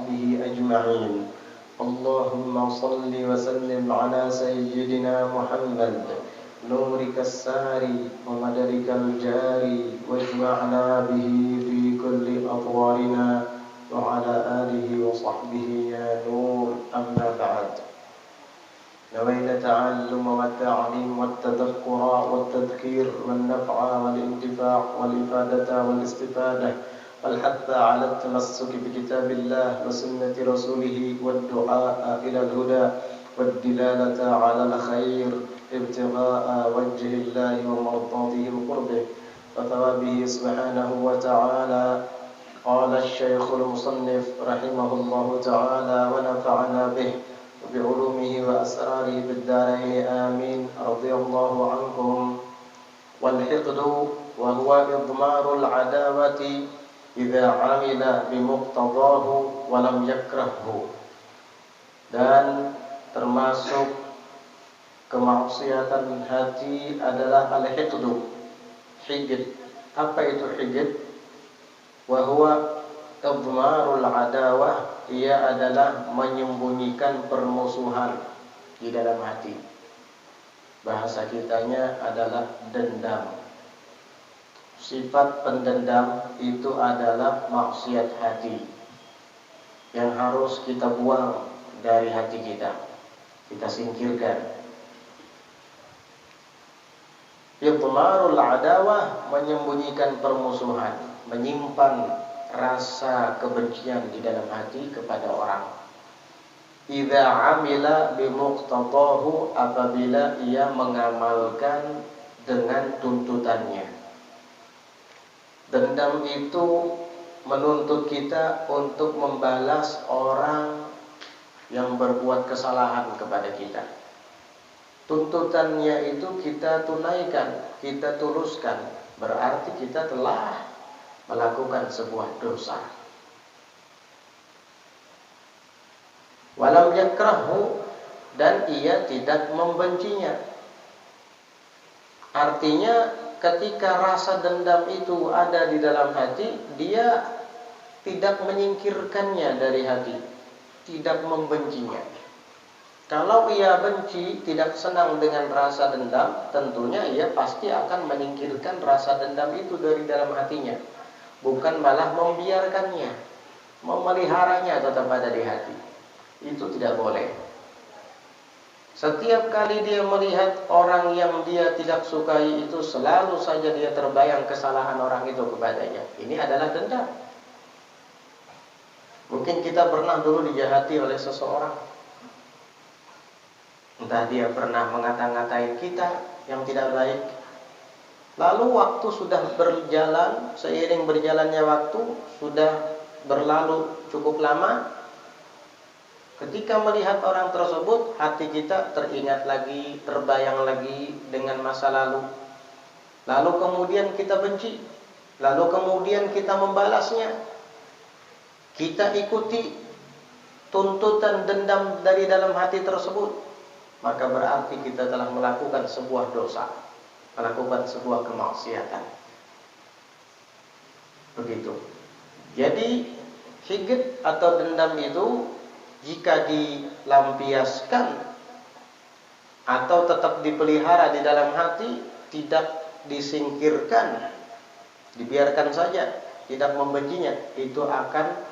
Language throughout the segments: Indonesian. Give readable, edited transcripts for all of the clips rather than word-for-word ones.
وصحبه أجمعين. اللهم صل وسلم على سيدنا محمد نورك الساري ومددك الجاري واجمعنا به في كل أطوارنا وعلى آله وصحبه يا نور. أما بعد، نوينا التعلم والتعليم والتذكر والتذكير والنفع والانتفاع والإفادة والاستفادة والحث على التمسك بكتاب الله وسنة رسوله والدعاء إلى الهدى والدلالة على الخير ابتغاء وجه الله ومرضاته وقربه وثوابه سبحانه وتعالى. قال الشيخ المصنف رحمه الله تعالى ونفعنا به بعلومه وأسراره بالدارين آمين. رضي الله عنكم. والحقد وهو إضمار العداوة إذا عمل بمقتضاه ولم يكرهه. Dan termasuk kemaksiatan hati adalah al-hiqdu, higid. Apa itu higid? Wa huwa idmarul adawah, ia adalah menyembunyikan permusuhan di dalam hati. Bahasa kitanya adalah dendam. Sifat pendendam itu adalah maksiat hati yang harus kita buang dari hati kita, kita singkirkan. Idmarul adawah, menyembunyikan permusuhan, menyimpan rasa kebencian di dalam hati kepada orang. Idza amila bimuqtadahu, apabila ia mengamalkan dengan tuntutannya. Dendam itu menuntut kita untuk membalas orang yang berbuat kesalahan kepada kita. Tuntutannya itu kita tunaikan, kita tuluskan, berarti kita telah melakukan sebuah dosa. Walam yakrahu, dan ia tidak membencinya. Artinya ketika rasa dendam itu ada di dalam hati, dia tidak menyingkirkannya dari hati, tidak membencinya. Kalau ia benci, tidak senang dengan rasa dendam, tentunya ia pasti akan menyingkirkan rasa dendam itu dari dalam hatinya, bukan malah membiarkannya, memeliharanya tetap ada di hati. Itu tidak boleh. Setiap kali dia melihat orang yang dia tidak sukai itu, selalu saja dia terbayang kesalahan orang itu kepadanya. Ini adalah dendam. Mungkin kita pernah dulu dijahati oleh seseorang. Entah dia pernah mengata-ngatain kita yang tidak baik. Lalu waktu sudah berjalan, seiring berjalannya waktu, sudah berlalu cukup lama. Ketika melihat orang tersebut, hati kita teringat lagi, terbayang lagi dengan masa lalu. Lalu kemudian kita benci, lalu kemudian kita membalasnya. Kita ikuti tuntutan dendam dari dalam hati tersebut, maka berarti kita telah melakukan sebuah dosa, melakukan sebuah kemaksiatan. Begitu. Jadi higid atau dendam itu jika dilampiaskan atau tetap dipelihara di dalam hati, tidak disingkirkan, dibiarkan saja, tidak membencinya, itu akan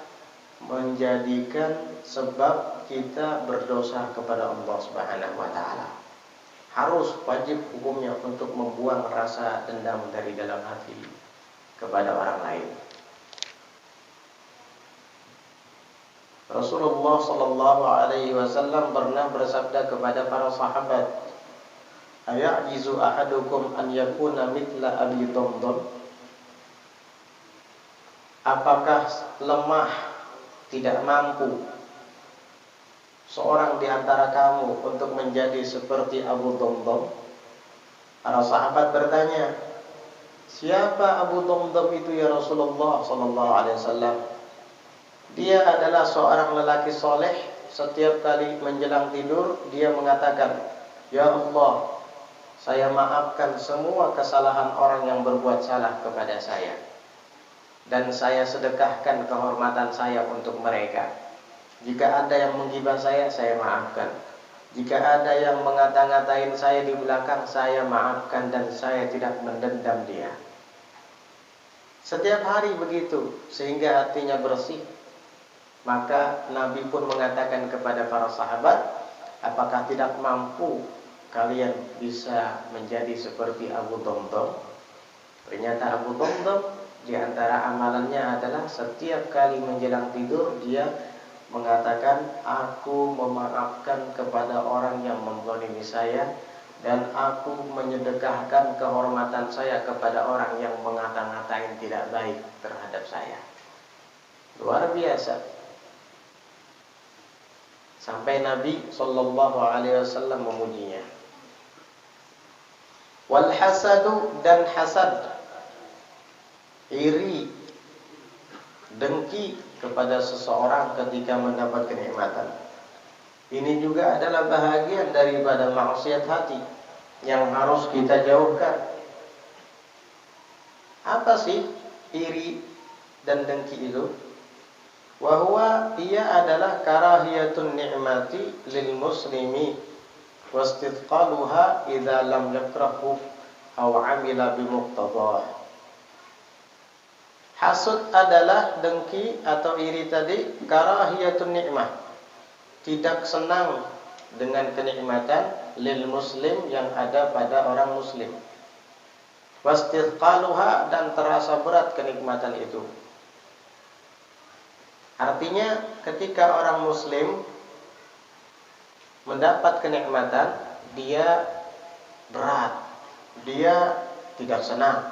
menjadikan sebab kita berdosa kepada Allah Subhanahu wa taala. Harus wajib hukumnya untuk membuang rasa dendam dari dalam hati kepada orang lain. Rasulullah sallallahu alaihi wasallam pernah bersabda kepada para sahabat, "Ayajizu ahadukum an yakuna mithla Abi Damdam?" Apakah lemah, tidak mampu seorang di antara kamu untuk menjadi seperti Abu Damdam? Para sahabat bertanya, "Siapa Abu Damdam itu ya Rasulullah sallallahu alaihi wasallam?" Dia adalah seorang lelaki soleh. Setiap kali menjelang tidur, dia mengatakan, "Ya Allah, saya maafkan semua kesalahan orang yang berbuat salah kepada saya, dan saya sedekahkan kehormatan saya untuk mereka." Jika ada yang menggibah saya maafkan. Jika ada yang mengata-ngatain saya di belakang, saya maafkan dan saya tidak mendendam dia. Setiap hari begitu, sehingga hatinya bersih. Maka Nabi pun mengatakan kepada para sahabat, apakah tidak mampu kalian bisa menjadi seperti Abu Dhamdham? Ternyata Abu Dhamdham di antara amalannya adalah setiap kali menjelang tidur dia mengatakan, aku memaafkan kepada orang yang menzalimi saya dan aku menyedekahkan kehormatan saya kepada orang yang mengata-ngatain tidak baik terhadap saya. Luar biasa. Sampai Nabi sallallahu alaihi wasallam memujinya. Wal hasadu, dan hasad, iri, dengki kepada seseorang ketika mendapat kenikmatan. Ini juga adalah bahagian daripada maksiat hati yang harus kita jauhkan. Apa sih iri dan dengki itu? Wahwa, ia adalah karahiyatun ni'mati lil muslimi wastithqaluha idza lam yakrahu aw amila bimuqtadah. Hasud adalah dengki atau iri tadi, karahiyatun ni'mah, tidak senang dengan kenikmatan lil muslim yang ada pada orang muslim. Wastithqaluha, dan terasa berat kenikmatan itu. Artinya ketika orang muslim mendapat kenikmatan, dia berat, dia tidak senang.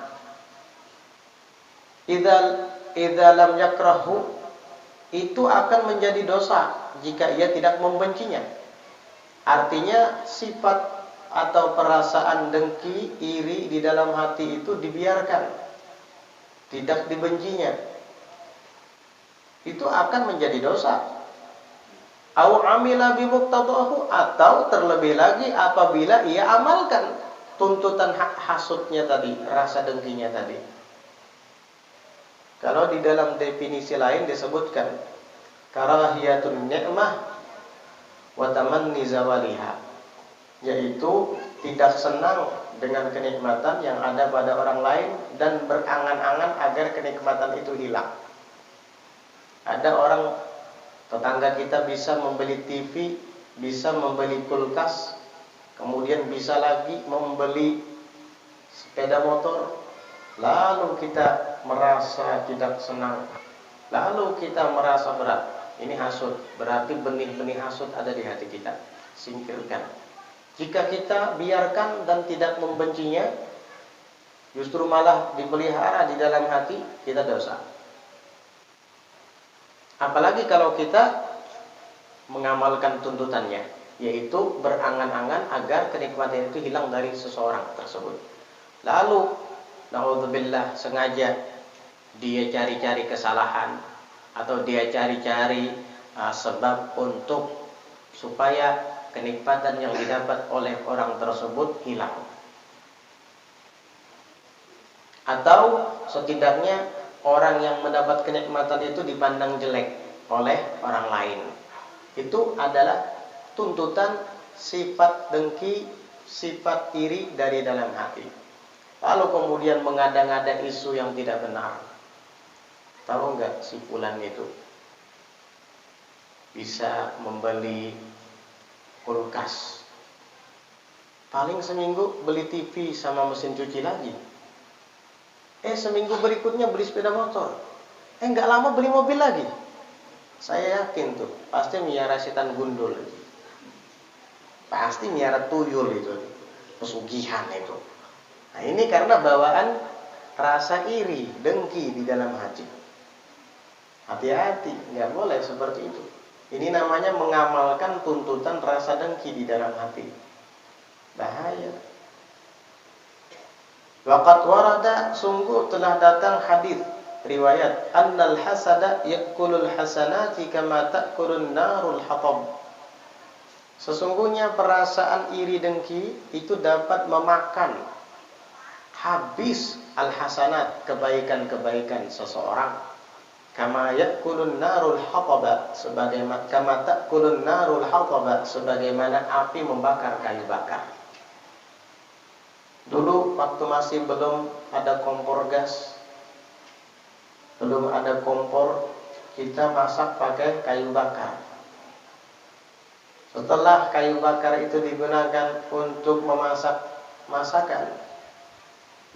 Idza lam yakrahu, itu akan menjadi dosa jika ia tidak membencinya. Artinya sifat atau perasaan dengki, iri di dalam hati itu dibiarkan, tidak dibencinya, itu akan menjadi dosa. Au amila bimuqtadahu, atau terlebih lagi apabila ia amalkan tuntutan hasudnya tadi, rasa dengkinya tadi. Kalau di dalam definisi lain disebutkan karahiyatun ni'mah wa tamanni zawaliha, yaitu tidak senang dengan kenikmatan yang ada pada orang lain dan berangan-angan agar kenikmatan itu hilang. Ada orang tetangga kita bisa membeli TV, bisa membeli kulkas, kemudian bisa lagi membeli sepeda motor, lalu kita merasa tidak senang, lalu kita merasa berat. Ini hasud, berarti benih-benih hasud ada di hati kita. Singkirkan. Jika kita biarkan dan tidak membencinya, justru malah dipelihara di dalam hati, kita dosa. Apalagi kalau kita mengamalkan tuntutannya, yaitu berangan-angan agar kenikmatan itu hilang dari seseorang tersebut. Lalu naudzubillah, sengaja dia cari-cari kesalahan atau dia cari-cari sebab untuk supaya kenikmatan yang didapat oleh orang tersebut hilang. Atau setidaknya orang yang mendapat kenikmatan itu dipandang jelek oleh orang lain. Itu adalah tuntutan sifat dengki, sifat iri dari dalam hati. Lalu kemudian mengada-ngada isu yang tidak benar. Tahu enggak si fulan itu bisa membeli kulkas, paling seminggu beli TV sama mesin cuci lagi. Seminggu berikutnya beli sepeda motor. Enggak lama beli mobil lagi. Saya yakin tuh pasti miara setan gundul. Pasti miara tuyul itu, pesugihan itu. Nah, ini karena bawaan rasa iri, dengki di dalam hati. Hati-hati, nggak boleh seperti itu. Ini namanya mengamalkan tuntutan rasa dengki di dalam hati. Bahaya. Waqad warada, sungguh telah datang hadis riwayat, annal hasada yakulul hasanati kama ta'kulun narul hatab. Sesungguhnya perasaan iri dengki itu dapat memakan habis al-hasanat, kebaikan-kebaikan seseorang, Kama ya'kulun narul hataba, sebagaimana kama ta'kulun narul hataba, sebagaimana api membakar kayu bakar. Dulu waktu masih belum ada kompor gas, belum ada kompor, kita masak pakai kayu bakar. Setelah kayu bakar itu digunakan untuk memasak masakan,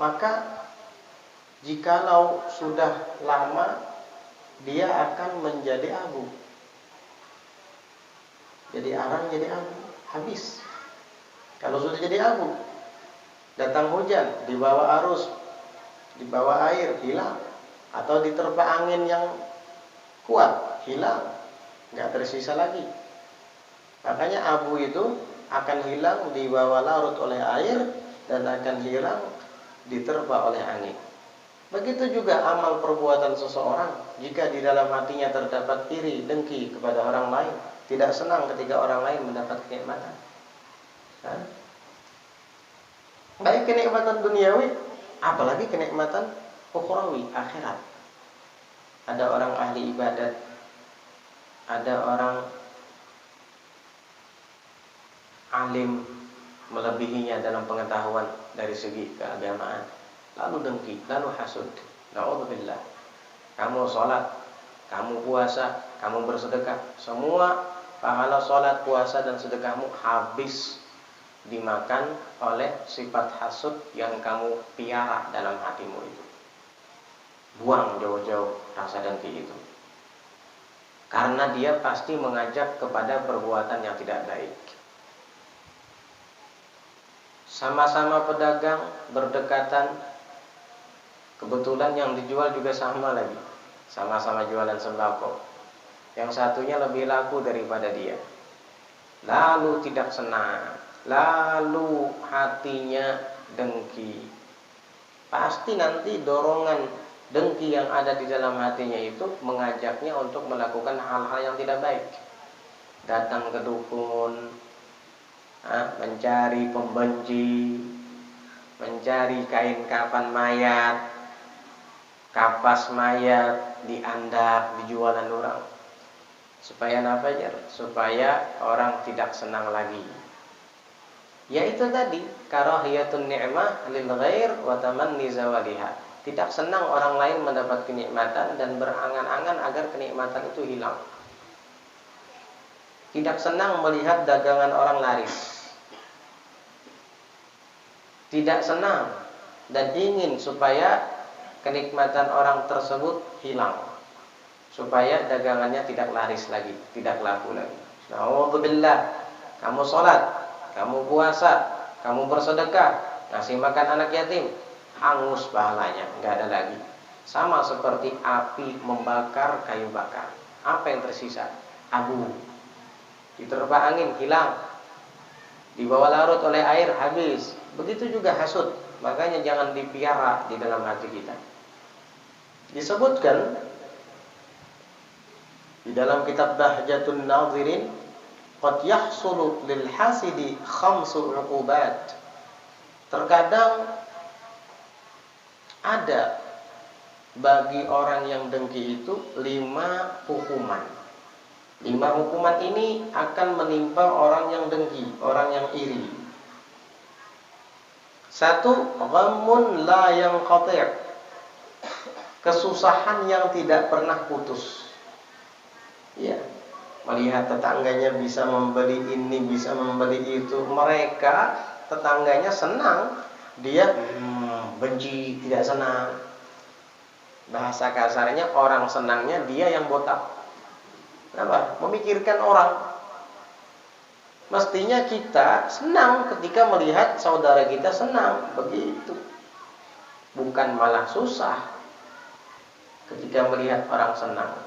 maka jikalau sudah lama, dia akan menjadi abu. Jadi arang, jadi abu, habis. Kalau sudah jadi abu, datang hujan, dibawa arus, dibawa air, hilang. Atau diterpa angin yang kuat, hilang, nggak tersisa lagi. Makanya abu itu akan hilang dibawa larut oleh air dan akan hilang diterpa oleh angin. Begitu juga amal perbuatan seseorang, jika di dalam hatinya terdapat iri, dengki kepada orang lain, tidak senang ketika orang lain mendapat kenikmatan. Baik kenikmatan duniawi, apalagi kenikmatan ukhrawi, akhirat. Ada orang ahli ibadat, ada orang alim melebihinya dalam pengetahuan dari segi keagamaan, lalu dengki, lalu hasud. Na'udzubillah. Kamu sholat, kamu puasa, kamu bersedekah, semua pahala sholat, puasa dan sedekahmu habis dimakan oleh sifat hasud yang kamu piara dalam hatimu itu. Buang jauh-jauh rasa dengki itu, karena dia pasti mengajak kepada perbuatan yang tidak baik. Sama-sama pedagang, berdekatan, kebetulan yang dijual juga sama lagi, sama-sama jualan sembako. Yang satunya lebih laku daripada dia, lalu tidak senang, lalu hatinya dengki. Pasti nanti dorongan dengki yang ada di dalam hatinya itu mengajaknya untuk melakukan hal-hal yang tidak baik. Datang ke dukun, mencari pembenci, mencari kain kafan mayat, kapas mayat, diandap di jualan orang. Supaya apa ya? Supaya orang tidak senang lagi. Yaitu tadi, karahiyatun ni'mah lil ghair wa tamanni zawaliha. Tidak senang orang lain mendapat kenikmatan dan berangan-angan agar kenikmatan itu hilang. Tidak senang melihat dagangan orang laris. Tidak senang dan ingin supaya kenikmatan orang tersebut hilang, supaya dagangannya tidak laris lagi, tidak laku lagi. Na'udzubillah. Kamu sholat, kamu puasa, kamu bersedekah, ngasih makan anak yatim, hangus pahalanya, nggak ada lagi. Sama seperti api membakar kayu bakar. Apa yang tersisa? Abu. Diterpa angin, hilang. Dibawa larut oleh air, habis. Begitu juga hasud. Makanya jangan dipiara di dalam hati kita. Disebutkan di dalam kitab Bahjatun Nazirin, qad yahsulu lil hasidi khamsu uqubat. Terkadang ada bagi orang yang dengki itu 5 hukuman. 5 hukuman ini akan menimpa orang yang dengki, orang yang iri. 1, ghammun la yanqati', kesusahan yang tidak pernah putus. Ya, melihat tetangganya bisa membeli ini, bisa membeli itu, mereka tetangganya senang, dia benci, tidak senang. Bahasa kasarnya, orang senangnya dia yang botak. Kenapa? Memikirkan orang. Mestinya kita senang ketika melihat saudara kita senang, begitu. Bukan malah susah ketika melihat orang senang.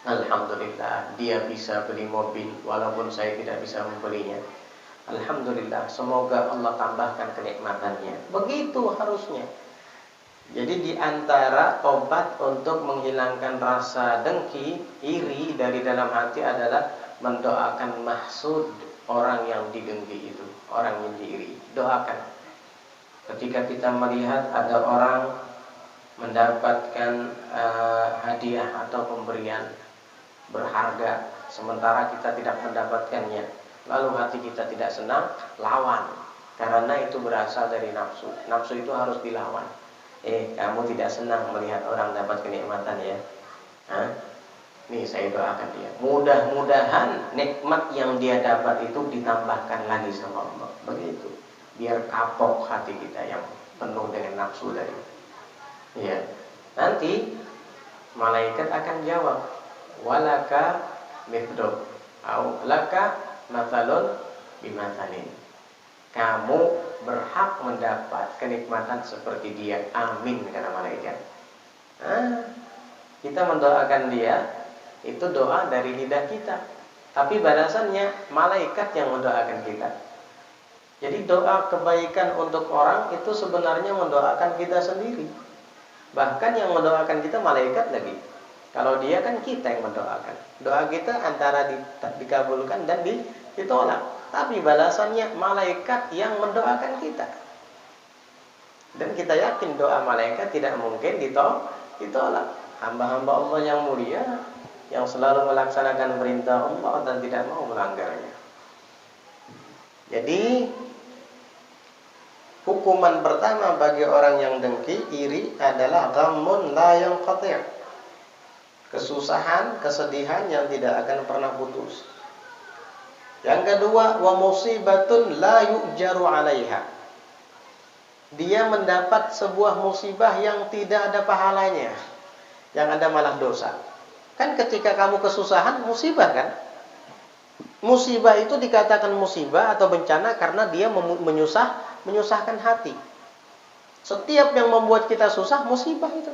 Alhamdulillah, dia bisa beli mobil walaupun saya tidak bisa membelinya. Alhamdulillah, semoga Allah tambahkan kenikmatannya. Begitu harusnya. Jadi di antara obat untuk menghilangkan rasa dengki, iri dari dalam hati adalah mendoakan mahsud, orang yang didengki itu, orang yang diiri. Doakan. Ketika kita melihat ada orang mendapatkan hadiah atau pemberian berharga, sementara kita tidak mendapatkannya, lalu hati kita tidak senang, lawan. Karena itu berasal dari nafsu. Nafsu itu harus dilawan. Kamu tidak senang melihat orang dapat kenikmatan ya? Nih saya doakan dia. Mudah-mudahan nikmat yang dia dapat itu ditambahkan lagi sama Allah. Begitu. Biar kapok hati kita yang penuh dengan nafsu tadi. Ya. Nanti malaikat akan jawab, walaka mithlu au laka mathalun bimathalin. Kamu berhak mendapat kenikmatan seperti dia. Amin, kata malaikat. Kita mendoakan dia, itu doa dari lidah kita. Tapi balasannya malaikat yang mendoakan kita. Jadi doa kebaikan untuk orang itu sebenarnya mendoakan kita sendiri. Bahkan yang mendoakan kita malaikat lagi. Kalau dia kan kita yang mendoakan. Doa kita antara dikabulkan dan ditolak. Tapi balasannya malaikat yang mendoakan kita. Dan kita yakin doa malaikat tidak mungkin ditolak. Hamba-hamba Allah yang mulia, yang selalu melaksanakan perintah Allah dan tidak mau melanggarnya. Jadi hukuman pertama bagi orang yang dengki, iri adalah ghammun la yanqati'. Kesusahan, kesedihan yang tidak akan pernah putus. Yang kedua, wa musibatun la yu'jaru 'alaiha. Dia mendapat sebuah musibah yang tidak ada pahalanya, yang ada malah dosa. Kan ketika kamu kesusahan, musibah kan? Musibah itu dikatakan musibah atau bencana karena dia menyusahkan hati. Setiap yang membuat kita susah, musibah itu.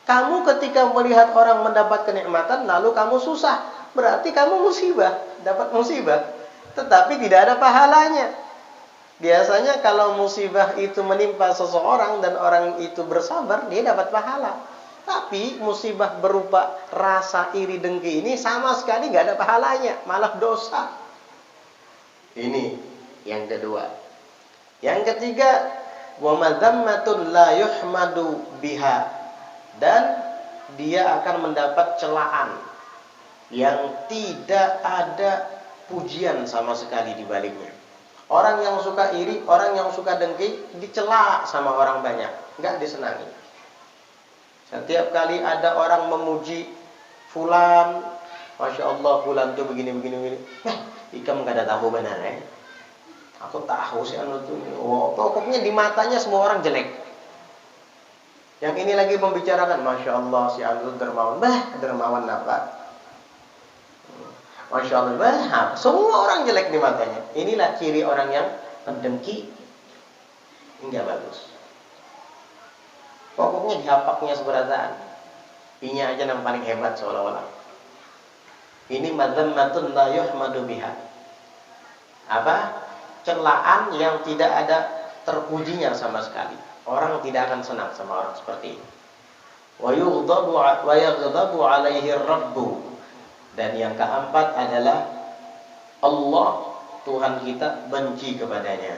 Kamu ketika melihat orang mendapat kenikmatan, lalu kamu susah, berarti kamu musibah, dapat musibah. Tetapi tidak ada pahalanya. Biasanya kalau musibah itu menimpa seseorang dan orang itu bersabar, dia dapat pahala. Tapi musibah berupa rasa iri dengki ini sama sekali nggak ada pahalanya, malah dosa. Ini yang kedua. Yang ketiga, wa madzammatun la yuhmadu biha. Dan dia akan mendapat celaan yang tidak ada pujian sama sekali di baliknya. Orang yang suka iri, orang yang suka dengki dicela sama orang banyak, nggak disenangi. Setiap kali ada orang memuji fulan, Masya Allah fulan tuh begini. Ikam nggak ada tahu benar ya. Aku tahu sih anu tuh. Pokoknya di matanya semua orang jelek. Yang ini lagi membicarakan, Masya Allah si anu dermawan. Dermawan apa? Masya Allah, semua orang jelek di matanya. Inilah ciri orang yang mendengki. Enggak bagus. Pokoknya dihapaknya seberataan. Inya aja yang paling hebat seolah-olah. Ini madzammatun la yuhmadu biha. Apa? Celaan yang tidak ada terpujinya sama sekali. Orang tidak akan senang sama orang seperti ini. Wa yaghdabu alaihi rabbu. Dan yang keempat adalah Allah, Tuhan kita, benci kepadanya.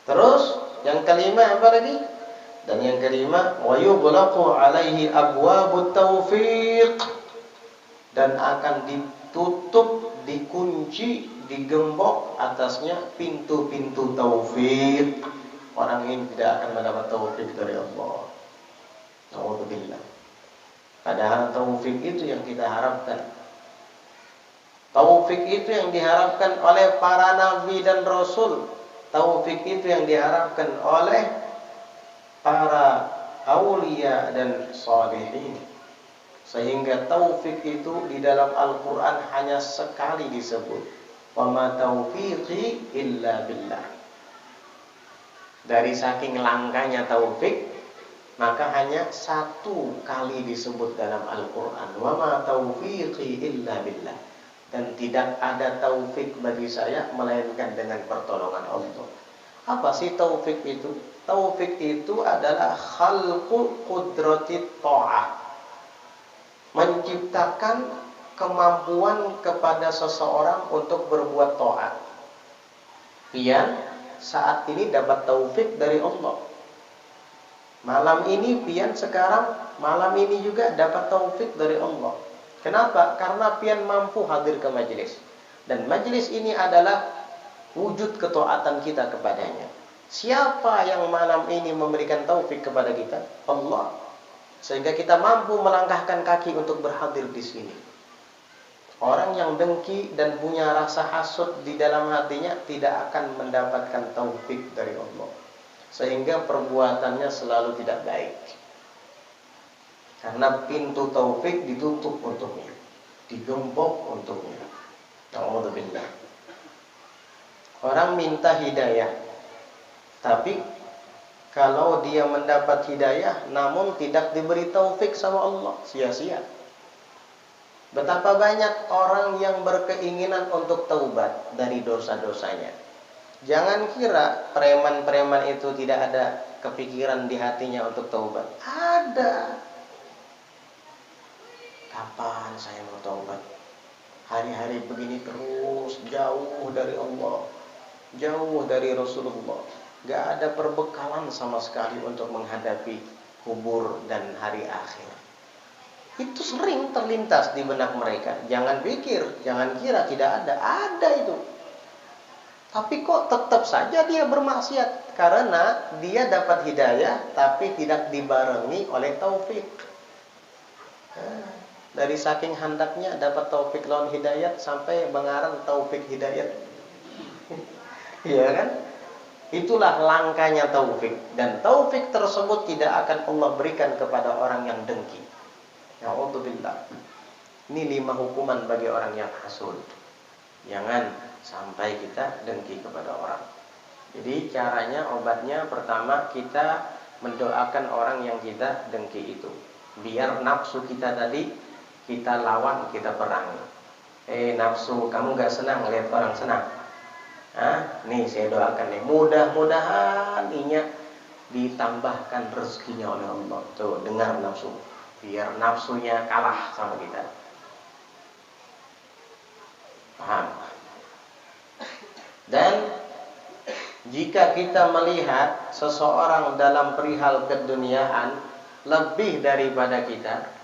Terus yang kelima apa lagi? Dan yang kelima, wa yughlaqu alaihi abwabut taufiq. Dan akan ditutup, dikunci, digembok atasnya pintu-pintu taufik. Orang ini tidak akan mendapat taufik dari Allah. Alhamdulillah. Padahal taufik itu yang kita harapkan. Taufik itu yang diharapkan oleh para nabi dan rasul. Taufik itu yang diharapkan oleh para aulia dan salihin. Sehingga taufik itu di dalam Al-Quran hanya sekali disebut. Wa ma taufiqi illa billah. Dari saking langkanya taufik, maka hanya satu kali disebut dalam Al-Quran. Wa ma taufiqi illa billah. Dan tidak ada taufik bagi saya melainkan dengan pertolongan Allah. Apa sih taufik itu? Taufik itu adalah khalqu qudratit ta'ah. Menciptakan kemampuan kepada seseorang untuk berbuat taat. Yang saat ini dapat taufik dari Allah. Malam ini pian sekarang, malam ini juga dapat taufik dari Allah. Kenapa? Karena pian mampu hadir ke majelis. Dan majelis ini adalah wujud ketaatan kita kepadanya. Siapa yang malam ini memberikan taufik kepada kita? Allah. Sehingga kita mampu melangkahkan kaki untuk berhadir di sini. Orang yang dengki dan punya rasa hasud di dalam hatinya tidak akan mendapatkan taufik dari Allah. Sehingga perbuatannya selalu tidak baik. Karena pintu taufik ditutup untuknya, digembok untuknya. Alhamdulillah. Orang minta hidayah, tapi kalau dia mendapat hidayah namun tidak diberi taufik sama Allah, sia-sia. Betapa banyak orang yang berkeinginan untuk taubat dari dosa-dosanya. Jangan kira preman-preman itu tidak ada kepikiran di hatinya untuk taubat. Ada. Kapan saya mau taubat? Hari-hari begini terus, jauh dari Allah, jauh dari Rasulullah. Gak ada perbekalan sama sekali untuk menghadapi kubur dan hari akhir. Itu sering terlintas di benak mereka. Jangan pikir, jangan kira tidak ada. Ada itu. Tapi kok tetap saja dia bermaksiat? Karena dia dapat hidayah tapi tidak dibarengi oleh taufik. Dari saking hendaknya dapat taufik lawan hidayat sampai mengarang taufik hidayat. Iya kan? Itulah langkahnya taufik. Dan taufik tersebut tidak akan Allah berikan kepada orang yang dengki. Na'udzubillah. Ini 5 hukuman bagi orang yang hasud. Jangan sampai kita dengki kepada orang. Jadi caranya, obatnya pertama kita mendoakan orang yang kita dengki itu. Biar nafsu kita tadi kita lawan, kita perangi. Nafsu, kamu gak senang lihat orang senang? Nih saya doakan nih, mudah-mudahan inya ditambahkan rezekinya oleh Allah. Tuh, dengar nafsu. Biar nafsunya kalah sama kita. Paham? Dan jika kita melihat seseorang dalam perihal keduniaan lebih daripada kita,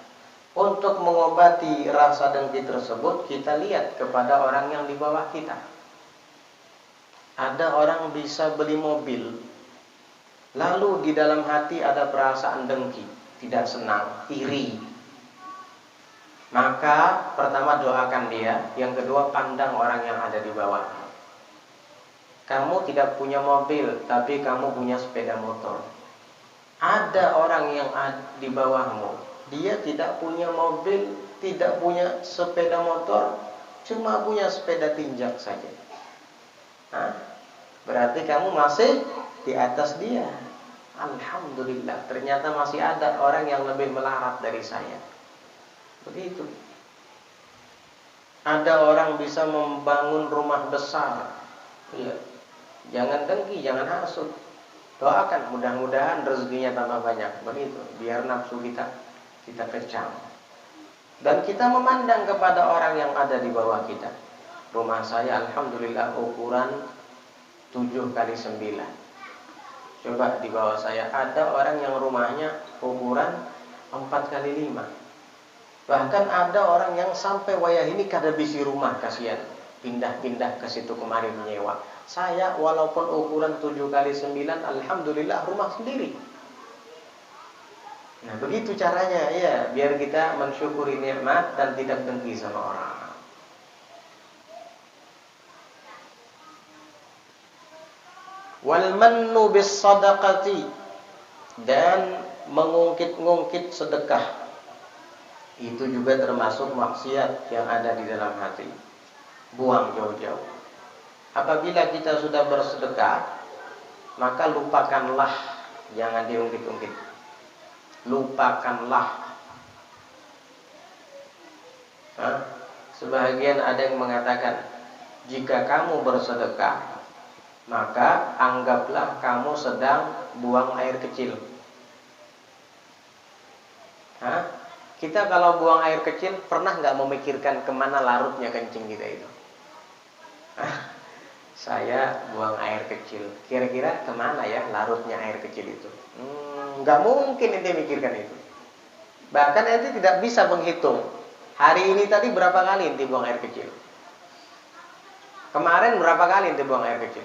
untuk mengobati rasa dengki tersebut, kita lihat kepada orang yang di bawah kita. Ada orang bisa beli mobil, lalu di dalam hati ada perasaan dengki, tidak senang, iri. Maka pertama doakan dia, yang kedua pandang orang yang ada di bawah. Kamu tidak punya mobil, tapi kamu punya sepeda motor. Ada orang yang di bawahmu, dia tidak punya mobil, tidak punya sepeda motor, cuma punya sepeda tinjak saja. Berarti kamu masih di atas dia. Alhamdulillah, ternyata masih ada orang yang lebih melarat dari saya. Begitu. Ada orang bisa membangun rumah besar. Iya. Jangan dengki, jangan hasud. Doakan mudah-mudahan rezekinya tambah banyak. Begitu, biar nafsu kita kecam. Dan kita memandang kepada orang yang ada di bawah kita. Rumah saya alhamdulillah ukuran 7x9. Coba di bawah saya ada orang yang rumahnya ukuran 4x5. Bahkan ada orang yang sampai wayah ini kada bisi rumah, kasihan. Pindah-pindah ke situ kemari menyewa. Saya walaupun ukuran 7x9, alhamdulillah rumah sendiri. Nah begitu caranya ya, biar kita mensyukuri nikmat dan tidak dengki sama orang. Wal mannu bis sadaqati, dan mengungkit-ungkit sedekah. Itu juga termasuk maksiat yang ada di dalam hati. Buang jauh-jauh. Apabila kita sudah bersedekah, maka lupakanlah, jangan diungkit-ungkit. Lupakanlah. Sebagian ada yang mengatakan, jika kamu bersedekah, maka anggaplah kamu sedang buang air kecil. Kita kalau buang air kecil, pernah nggak memikirkan kemana larutnya kencing kita itu? Saya buang air kecil. Kira-kira kemana ya larutnya air kecil itu? Nggak mungkin ente mikirkan itu. Bahkan ente tidak bisa menghitung. Hari ini tadi berapa kali ente buang air kecil? Kemarin berapa kali ente buang air kecil?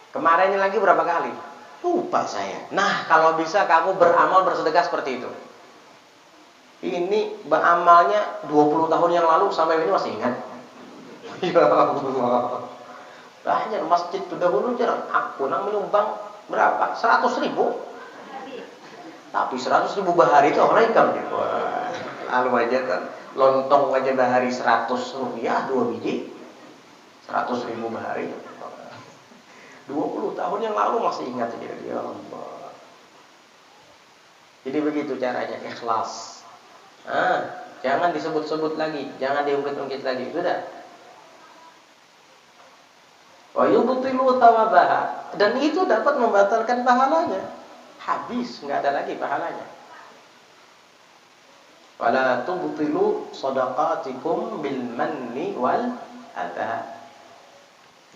Kemarinnya lagi berapa kali? Lupa saya. Nah, kalau bisa kamu beramal bersedekah seperti itu. Ini beramalnya 20 tahun yang lalu sampai ini masih ingat. Ya Allah. Banyak masjid itu dahulu jarang. Aku nang menyumbang berapa? 100.000. Tapi 100.000 bahari itu orang ikam gitu. Lalu aja kan lontong aja bahari 100 rupiah 2 biji. 100.000 bahari. 20 tahun yang lalu masih ingat aja. Ya Allah. Jadi begitu caranya, ikhlas. Jangan disebut-sebut lagi, jangan diungkit-ungkit lagi, sudah. Wa yubtilu thawabaha, dan itu dapat membatalkan pahalanya. Habis, nggak ada lagi pahalanya. Wala tubtilu shadaqatikum bil manni wal adha.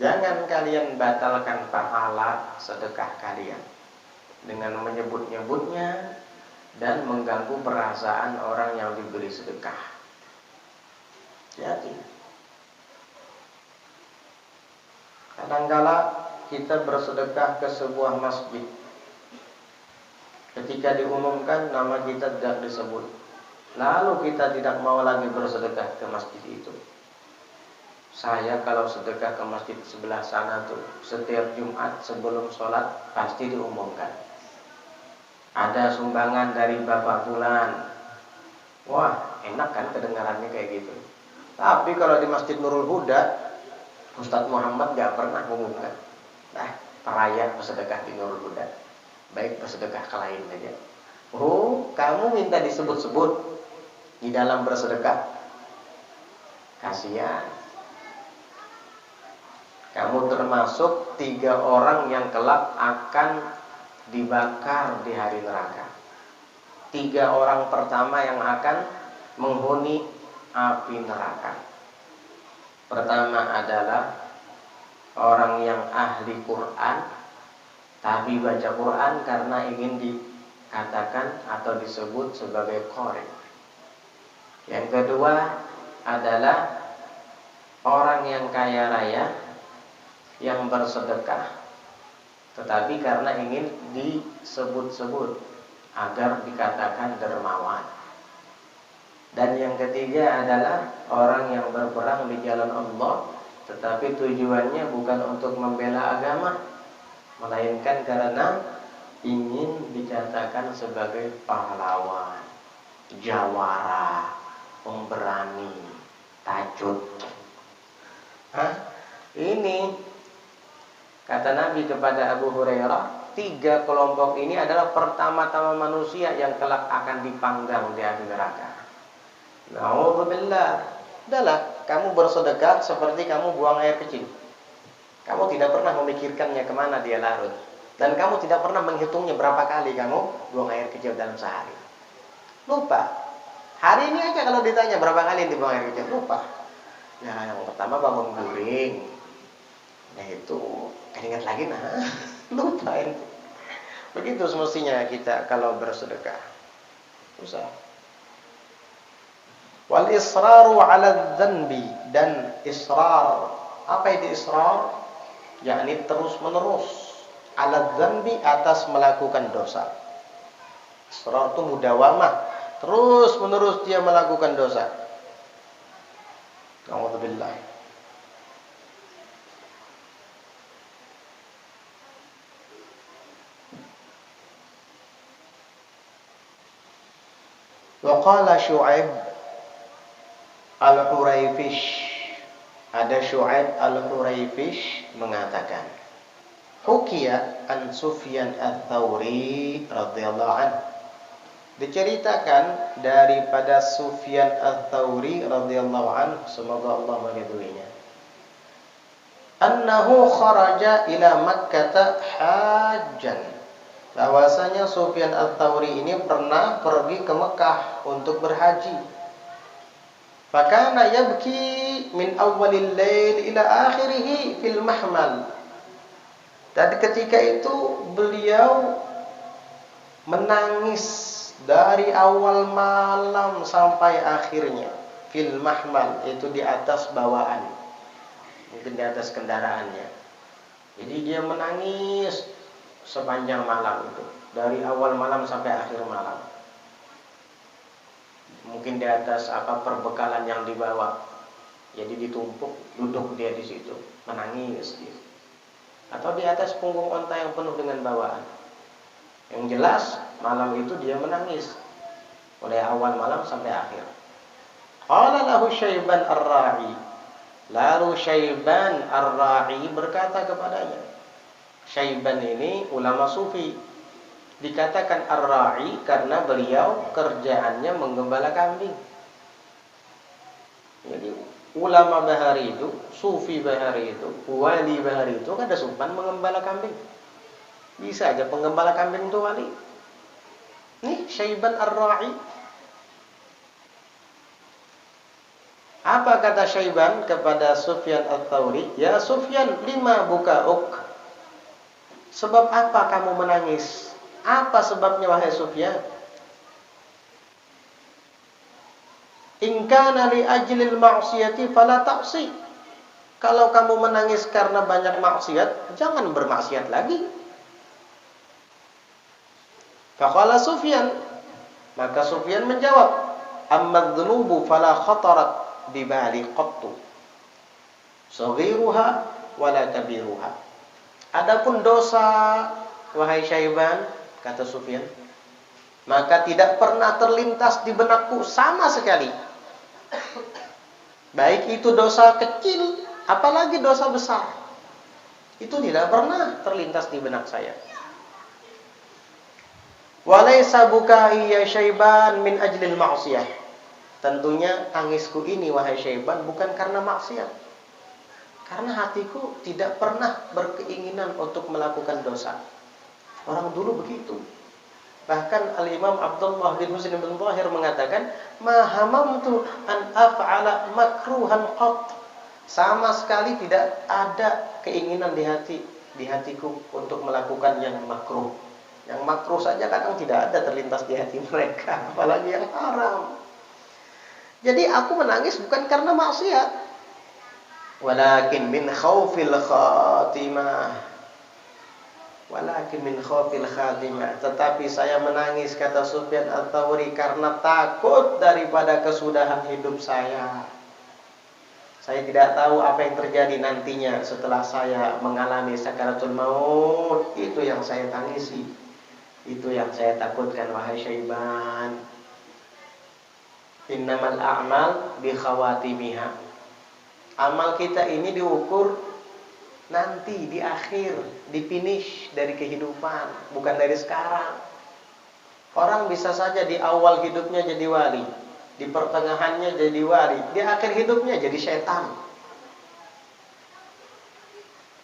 Jangan kalian batalkan pahala sedekah kalian dengan menyebut-nyebutnya dan mengganggu perasaan orang yang diberi sedekah. Jadi, kadangkala kita bersedekah ke sebuah masjid, ketika diumumkan nama kita tidak disebut, lalu kita tidak mau lagi bersedekah ke masjid itu. Saya kalau sedekah ke masjid sebelah sana tuh, setiap Jumat sebelum sholat pasti diumumkan. Ada sumbangan dari Bapak Fulan. Wah, enak kan kedengarannya kayak gitu. Tapi kalau di Masjid Nurul Huda, Ustadz Muhammad gak pernah mengumumkan. Nah, peraya bersedekah di Nurul Huda. Baik bersedekah ke lain aja. Oh, kamu minta disebut-sebut di dalam bersedekah. Kasihan. Kamu termasuk 3 orang yang kelak akan dibakar di hari neraka. 3 orang pertama yang akan menghuni api neraka. Pertama adalah orang yang ahli Quran, tapi baca Quran karena ingin dikatakan atau disebut sebagai qari. Yang kedua adalah orang yang kaya raya yang bersedekah, tetapi karena ingin disebut-sebut agar dikatakan dermawan. Dan yang ketiga adalah orang yang berperang di jalan Allah, tetapi tujuannya bukan untuk membela agama, melainkan karena ingin dikatakan sebagai pahlawan, jawara, pemberani, tajud. Ini kata Nabi kepada Abu Hurairah, 3 kelompok ini adalah pertama-tama manusia yang kelak akan dipanggang di api neraka. Na'udzubillah. Udahlah, kamu bersedekah seperti kamu buang air kecil. Kamu tidak pernah memikirkannya kemana dia larut. Dan kamu tidak pernah menghitungnya berapa kali kamu buang air kecil dalam sehari. Lupa. Hari ini aja kalau ditanya berapa kali dibuang air kecil, lupa. Ya, yang pertama bangun guring. Nah itu ingat lagi lupa itu. Begitu semestinya kita kalau bersedekah. Usah. Wal israru 'ala dzanbi, dan israr. Apa itu israr? Yakni terus-menerus 'ala dzanbi, atas melakukan dosa. Israr itu mudawamah, terus-menerus dia melakukan dosa. Alhamdulillah. Waqala Syu'aib al-Hurayfish, ada Syu'aib al-Hurayfish mengatakan, Hukiya an Sufyan al-Thawri radhiyallahu anhu, diceritakan daripada Sufyan al-Thawri radhiyallahu anhu, semoga Allah meridhoinya, annahu kharaja ila Makkah hajjan, bahwasanya Sufyan al-Thawri ini pernah pergi ke Mekah untuk berhaji. Fakana yabki min awwalil lail ila akhirih fil mahmal. Dan ketika itu beliau menangis dari awal malam sampai akhirnya fil mahmal, itu di atas bawaan, mungkin di atas kendaraannya. Jadi dia menangis sepanjang malam itu, dari awal malam sampai akhir malam. Mungkin di atas perbekalan yang dibawa, jadi ditumpuk, duduk dia di situ menangis dia. Atau di atas punggung onta yang penuh dengan bawaan. Yang jelas malam itu dia menangis mulai awal malam sampai akhir. Qala lahu Syaiban ar-Ra'i. Lalu Syaiban ar-Ra'i berkata kepadanya. Syaiban ini ulama sufi. Dikatakan ar-Ra'i karena beliau kerjaannya menggembala kambing. Jadi ulama bahari itu, sufi bahari itu, wali bahari itu ada sopan mengembala kambing. Bisa aja penggembala kambing itu wali. Nih Syaiban ar-Ra'i. Apa kata Syaiban kepada Sufyan al-Thawri? Ya Sufyan, lima buka'uk. Sebab apa kamu menangis? Apa sebabnya wahai Sufyan? In kana li ajlil ma'siyati fala ta'si. Kalau kamu menangis karena banyak maksiat, jangan bermaksiat lagi. Faqala Sufyan, maka Sufyan menjawab, amma dzunubu fala khatarat bi bali qattu. Saghiruha wala kabiruha. Adapun dosa wahai Syaiban, kata Sufyan, maka tidak pernah terlintas di benakku sama sekali. Baik itu dosa kecil, apalagi dosa besar. Itu tidak pernah terlintas di benak saya. Walaysa bukai ya Syaiban min ajlil ma'siyah. Tentunya tangisku ini wahai Syaiban bukan karena maksiat. Karena hatiku tidak pernah berkeinginan untuk melakukan dosa. Orang dulu begitu. Bahkan Al-Imam Abdullah bin Muslim bin Thahir mengatakan, ma hamamtu an af'ala makruhan qat. Sama sekali tidak ada keinginan di hatiku untuk melakukan yang makruh. Yang makruh saja kadang tidak ada terlintas di hati mereka, apalagi yang haram. Jadi aku menangis bukan karena maksiat, walakin min khaufil khatimah. Walakin min khaufil khatimah. Tetapi saya menangis, kata Sufyan al-Thawri, karena takut daripada kesudahan hidup saya. Saya tidak tahu apa yang terjadi nantinya setelah saya mengalami sakaratul maut. Itu yang saya tangisi. Itu yang saya takutkan wahai Syaiban. Innamal a'mal bi khawatimiha. Amal kita ini diukur nanti di akhir, di finish dari kehidupan, bukan dari sekarang. Orang bisa saja di awal hidupnya jadi wali, di pertengahannya jadi wali, di akhir hidupnya jadi setan.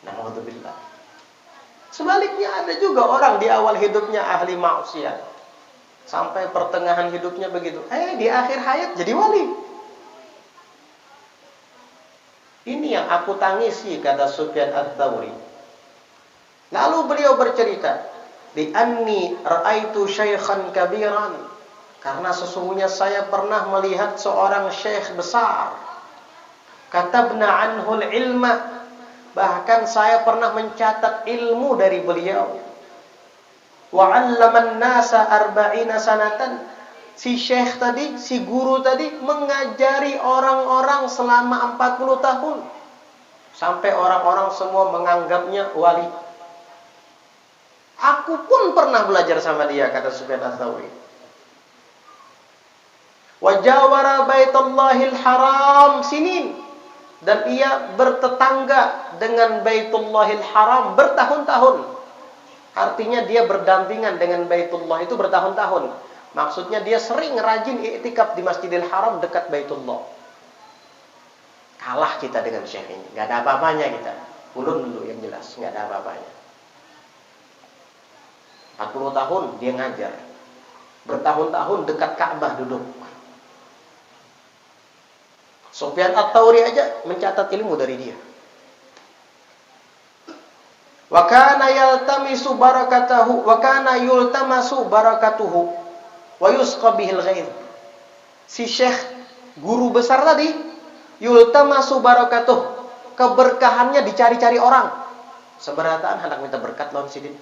Na'udzubillah. Sebaliknya ada juga orang di awal hidupnya ahli maksiat, sampai pertengahan hidupnya begitu. Di akhir hayat jadi wali. Ini yang aku tangisi, kata Sufyan al-Thawri. Lalu beliau bercerita, bi anni ra'aitu syaikhan kabiran. Karena sesungguhnya saya pernah melihat seorang syekh besar. Katabna anhul ilma. Bahkan saya pernah mencatat ilmu dari beliau. Wa 'allaman nasa arba'ina sanatan. Si syekh tadi, si guru tadi mengajari orang-orang selama 40 tahun. Sampai orang-orang semua menganggapnya wali. Aku pun pernah belajar sama dia, kata Sufyan al-Thawri. Wa jawara baitullahil haram sinin. Dan ia bertetangga dengan Baitullahil Haram bertahun-tahun. Artinya dia berdampingan dengan Baitullah itu bertahun-tahun. Maksudnya dia sering rajin iktikaf di Masjidil Haram dekat Baitullah. Kalah kita dengan syekh ini. Gak ada apa-apanya kita. Ulun dulu yang jelas. Gak ada apa-apanya. 40 tahun dia ngajar. Bertahun-tahun dekat Ka'bah duduk. Sufyan Ats-Tsauri aja mencatat ilmu dari dia. Wa kana yaltamisu barakatahu wa kana yultamasu barakatuhu wa yusqa bihil ghair. Si Syekh guru besar tadi, yultamasu barakatuh, keberkahannya dicari-cari orang. Seberataan hendak minta berkat lawan sidin.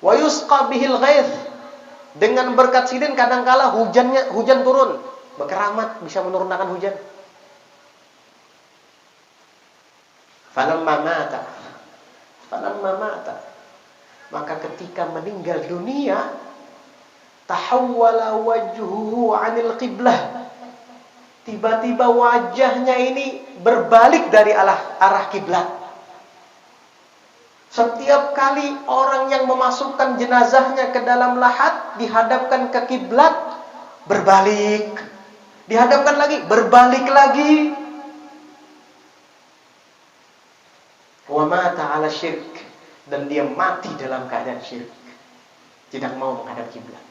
Wa yusqa bihil ghaith, dengan berkat sidin kadangkala hujan turun, berkeramat bisa menurunkan hujan. Falamma mata, maka ketika meninggal dunia, tahawwala wajhuhu 'anil qiblah, tiba-tiba wajahnya ini berbalik dari arah kiblat. Setiap kali orang yang memasukkan jenazahnya ke dalam lahat, dihadapkan ke kiblat, berbalik. Dihadapkan lagi, berbalik lagi. Wa mata 'ala syirk, dan dia mati dalam keadaan syirik. Tidak mau menghadap kiblat.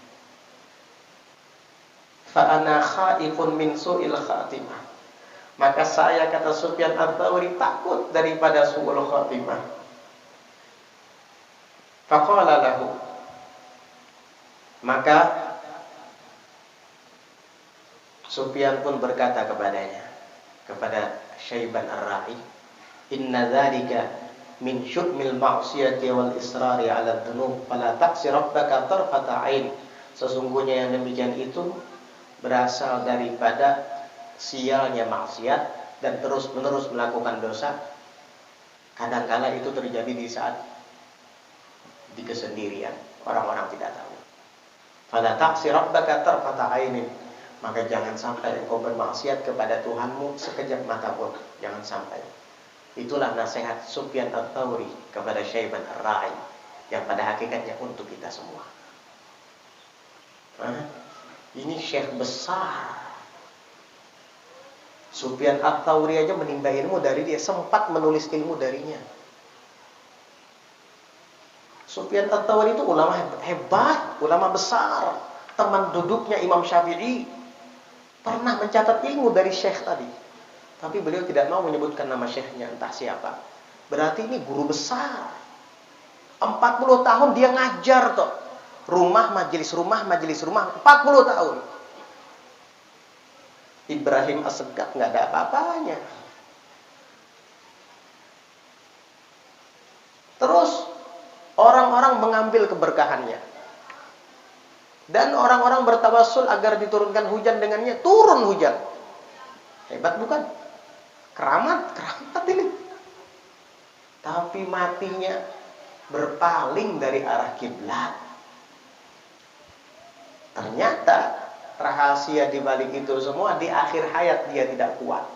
Fa ana khaifun min su'il khatimah. Maka saya, kata Sufyan Ats-Tsauri, takut daripada su'ul khatimah. Faqala lahu, maka Sufyan pun berkata kepadanya, kepada Syaiban Ar-Ra'i, inna dzalika min syu'mil ma'siyati wal israri 'ala dzunub fala taqsi rabbaka tarfata 'ain. Sesungguhnya yang demikian itu berasal daripada sialnya maksiat dan terus-menerus melakukan dosa. Kadang-kala itu terjadi di saat di kesendirian, orang-orang tidak tahu. Fala taqsi rabbaka tarfata 'ainin, maka jangan sampai engkau bermaksiat kepada Tuhanmu sekejap mata pun, jangan sampai. Itulah nasihat Sufyan Ats-Tsauri kepada Syaiban Ar-Ra'i, yang pada hakikatnya untuk kita semua. Ini syekh besar. Sufyan Ats-Tsauri aja menimba ilmu dari dia, sempat menulis ilmu darinya. Sufyan Ats-Tsauri itu ulama hebat, ulama besar, teman duduknya Imam Syafi'i. Pernah mencatat ilmu dari syekh tadi. Tapi beliau tidak mau menyebutkan nama syekhnya, entah siapa. Berarti ini guru besar. 40 tahun dia ngajar toh. Rumah, majelis rumah, 40 tahun. Ibrahim As-Segaf nggak ada apa-apanya. Terus orang-orang mengambil keberkahannya. Dan orang-orang bertawassul agar diturunkan hujan dengannya, turun hujan. Hebat bukan? Keramat ini. Tapi matinya berpaling dari arah kiblat. Ternyata rahasia di balik itu semua, di akhir hayat dia tidak kuat.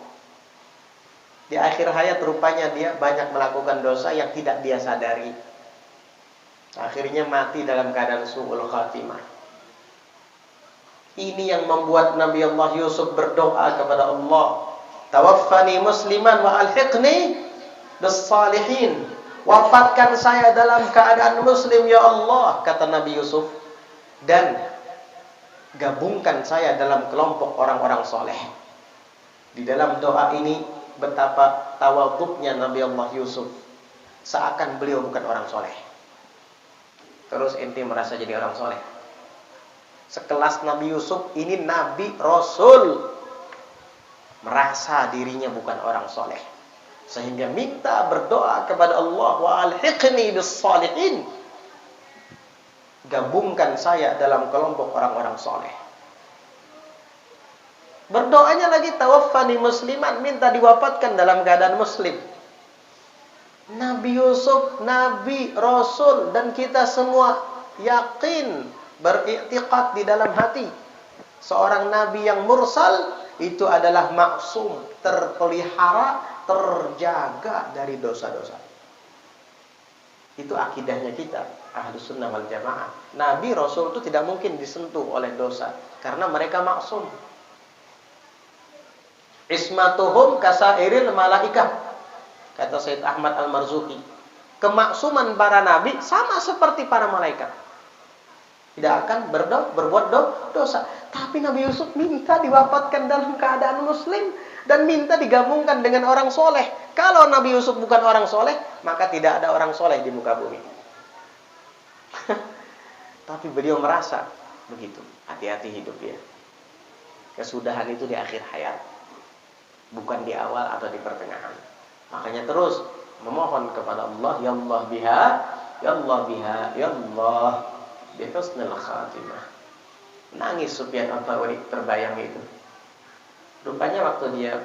Di akhir hayat rupanya dia banyak melakukan dosa yang tidak dia sadari. Akhirnya mati dalam keadaan su'ul khatimah. Ini yang membuat Nabi Allah Yusuf berdoa kepada Allah, tawaffani musliman wa alhiqni bis salihin. Wafatkan saya dalam keadaan muslim ya Allah, kata Nabi Yusuf, dan gabungkan saya dalam kelompok orang-orang soleh. Di dalam doa ini betapa tawaduknya Nabi Allah Yusuf, seakan beliau bukan orang soleh. Terus ente merasa jadi orang soleh. Sekelas Nabi Yusuf, ini Nabi Rasul, merasa dirinya bukan orang soleh, sehingga minta berdoa kepada Allah, wa alhiqni bis salihin, gabungkan saya dalam kelompok orang-orang soleh. Berdoanya lagi tawaffani musliman, minta diwafatkan dalam keadaan muslim. Nabi Yusuf, Nabi, Rasul, dan kita semua yakin, beriktiqad di dalam hati, seorang Nabi yang mursal itu adalah maksum, terpelihara, terjaga dari dosa-dosa. Itu akidahnya kita, Ahlus Sunnah wal Jamaah. Nabi, Rasul itu tidak mungkin disentuh oleh dosa, karena mereka maksum. Ismatuhum kasairil malaikah, kata Sayyid Ahmad Al-Marzuki. Kemaksuman para nabi sama seperti para malaikat. Tidak akan berbuat dosa. Tapi Nabi Yusuf minta diwafatkan dalam keadaan muslim dan minta digabungkan dengan orang soleh. Kalau Nabi Yusuf bukan orang soleh, maka tidak ada orang soleh di muka bumi. Tapi beliau merasa begitu. Hati-hati hidup ya. Kesudahan itu di akhir hayat, bukan di awal atau di pertengahan. Makanya terus memohon kepada Allah, ya Allah biha, ya Allah biha, ya Allah bi husnul khatimah. Nangis Sufyan Ats-Tsauri, terbayang itu. Rupanya waktu dia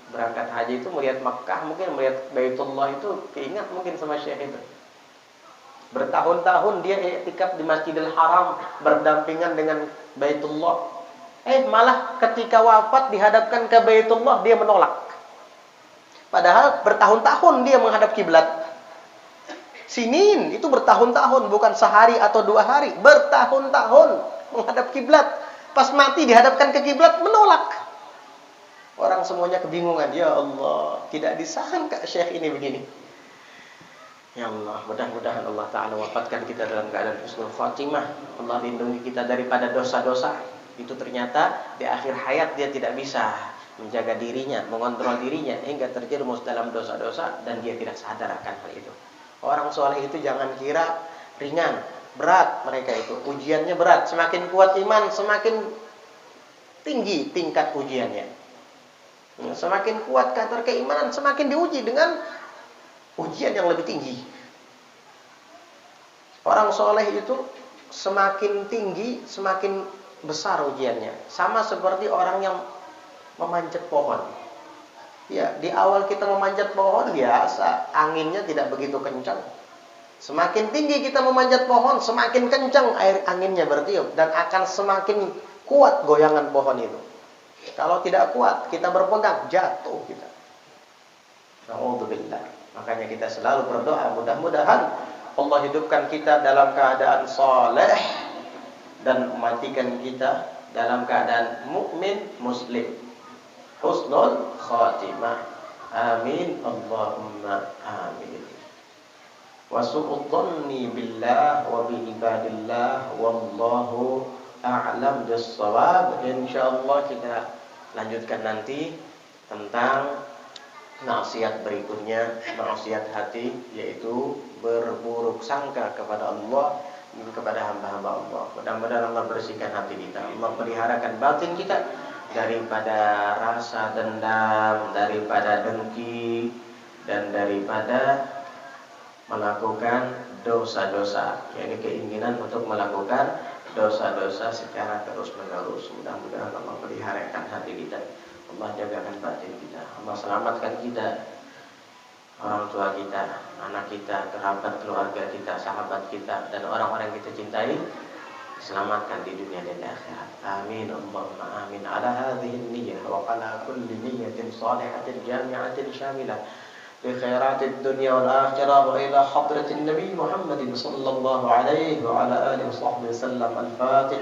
berangkat haji itu melihat Makkah, mungkin melihat Baitullah itu keingat mungkin sama Syekh itu. Bertahun-tahun dia i'tikaf di Masjidil Haram berdampingan dengan Baitullah. Malah ketika wafat dihadapkan ke Baitullah dia menolak. Padahal bertahun-tahun dia menghadap kiblat. Sinin itu bertahun-tahun, bukan sehari atau 2 hari, bertahun-tahun menghadap kiblat. Pas mati dihadapkan ke kiblat menolak. Orang semuanya kebingungan. Ya Allah, tidak disangka Syekh ini begini. Ya Allah, mudah-mudahan Allah Ta'ala wafatkan kita dalam keadaan husnul khatimah. Allah lindungi kita daripada dosa-dosa. Itu ternyata di akhir hayat dia tidak bisa menjaga dirinya, mengontrol dirinya hingga terjerumus dalam dosa-dosa dan dia tidak sadar akan hal itu. Orang soleh itu jangan kira ringan, berat mereka itu. Ujiannya berat, semakin kuat iman, semakin tinggi tingkat ujiannya. Semakin kuat kadar keimanan, semakin diuji dengan ujian yang lebih tinggi. Orang soleh itu semakin tinggi, semakin besar ujiannya. Sama seperti orang yang memanjat pohon. Ya, di awal kita memanjat pohon biasa, anginnya tidak begitu kencang. Semakin tinggi kita memanjat pohon, semakin kencang air anginnya bertiup dan akan semakin kuat goyangan pohon itu. Kalau tidak kuat, kita berpegang, jatuh kita. Na'udzubillah. Makanya kita selalu berdoa, mudah-mudahan Allah hidupkan kita dalam keadaan saleh dan mematikan kita dalam keadaan mukmin muslim. Husnul khatimah. Amin. Allahumma amin. Wa su'udhanni billah wa bi ibadillah wallahu a'lam bis-shawab. Insyaallah kita lanjutkan nanti tentang maksiat berikutnya, maksiat hati, yaitu berburuk sangka kepada Allah dan kepada hamba-hamba Allah. Mudah-mudahan Allah bersihkan hati kita, Allah peliharakan batin kita daripada rasa dendam, daripada dengki, dan daripada melakukan dosa-dosa, yaitu keinginan untuk melakukan dosa-dosa secara terus-menerus. Mudah-mudahan Allah peliharakan hati kita, Allah jagakan batin kita, Allah selamatkan kita, orang tua kita, anak kita, kerabat keluarga kita, sahabat kita, dan orang-orang yang kita cintai selamatkan di dunia dan di akhirat. Amin. Allahumma amin. Ala hadhihi niyyah wa ala kulli niyyatin salihatin jami'atin syamilah li khairatid dunya wal akhirah wa ila hadratin nabi Muhammadin sallallahu alaihi wa ala alihi wa sahbihi wasallam. Al-Fatihah.